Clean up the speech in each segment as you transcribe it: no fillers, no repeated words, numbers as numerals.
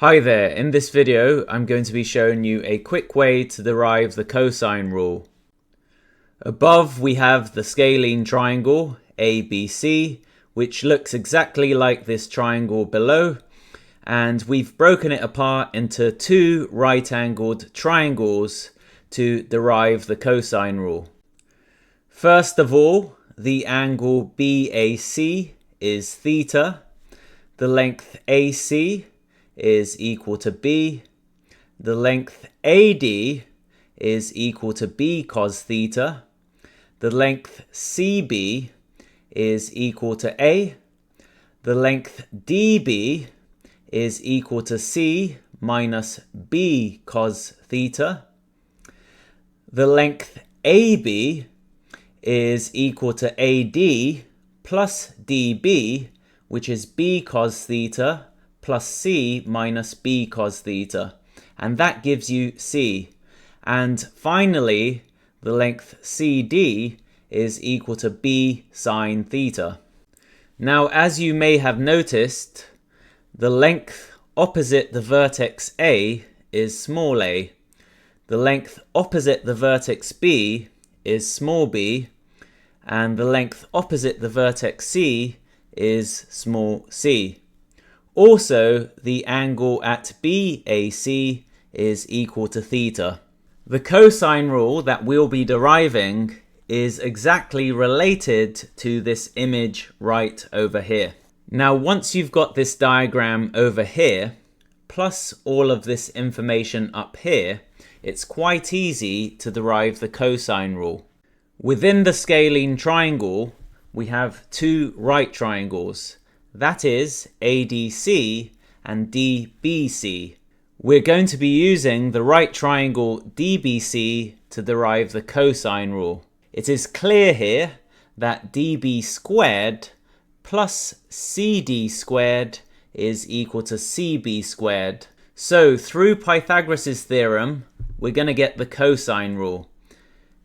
Hi there, in this video I'm going to be showing you a quick way to derive the cosine rule. Above we have the scalene triangle ABC, which looks exactly like this triangle below, and we've broken it apart into two right-angled triangles to derive the cosine rule. First of all, the angle BAC is theta, the length AC is equal to B, the length AD is equal to b cos theta, the length CB is equal to A, the length DB is equal to C minus b cos theta, the length AB is equal to AD plus DB, which is b cos theta plus C minus b cos theta, and that gives you C. And finally, the length CD is equal to b sine theta. Now, as you may have noticed, the length opposite the vertex A is small a, the length opposite the vertex B is small b, and the length opposite the vertex C is small c. Also, the angle at BAC is equal to theta. The cosine rule that we'll be deriving is exactly related to this image right over here. Now, once you've got this diagram over here, plus all of this information up here, it's quite easy to derive the cosine rule. Within the scalene triangle, we have two right triangles. That is ADC and DBC. We're going to be using the right triangle DBC to derive the cosine rule. It is clear here that DB squared plus CD squared is equal to CB squared. So through Pythagoras' theorem, we're going to get the cosine rule.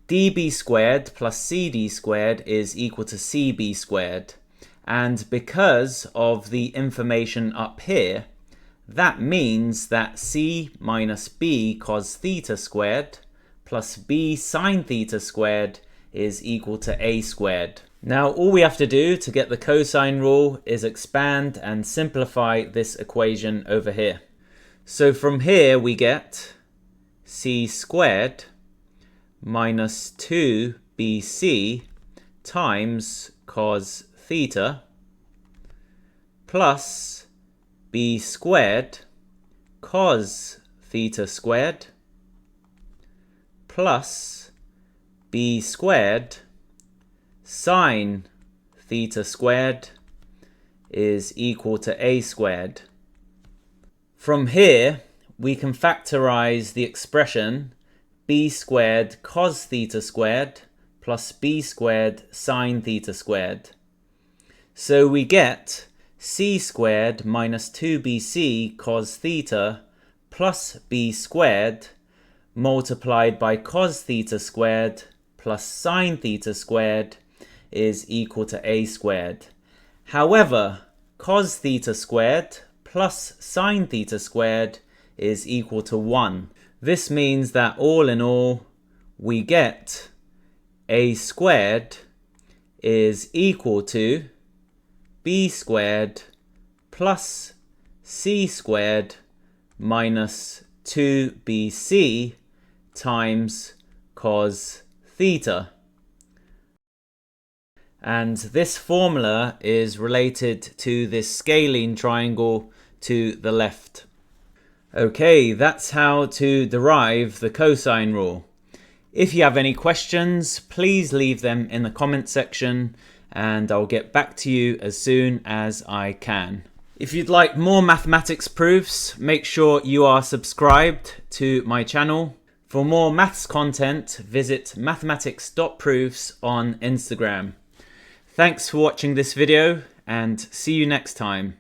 DB squared plus CD squared is equal to CB squared. And because of the information up here, that means that C minus b cos theta squared plus b sine theta squared is equal to a squared. Now, all we have to do to get the cosine rule is expand and simplify this equation over here. So from here we get c squared minus 2bc times cos theta plus b squared cos theta squared plus b squared sine theta squared is equal to a squared. From here, we can factorize the expression b squared cos theta squared plus b squared sine theta squared. So we get c squared minus 2bc cos theta plus b squared multiplied by cos theta squared plus sine theta squared is equal to a squared. However, cos theta squared plus sine theta squared is equal to 1. This means that all in all, we get a squared is equal to b squared plus c squared minus 2bc times cos theta. And this formula is related to this scalene triangle to the left. Okay, that's how to derive the cosine rule. If you have any questions, please leave them in the comment section and I'll get back to you as soon as I can. If you'd like more mathematics proofs, make sure you are subscribed to my channel. For more maths content, visit mathematics.proofs on Instagram. Thanks for watching this video and see you next time.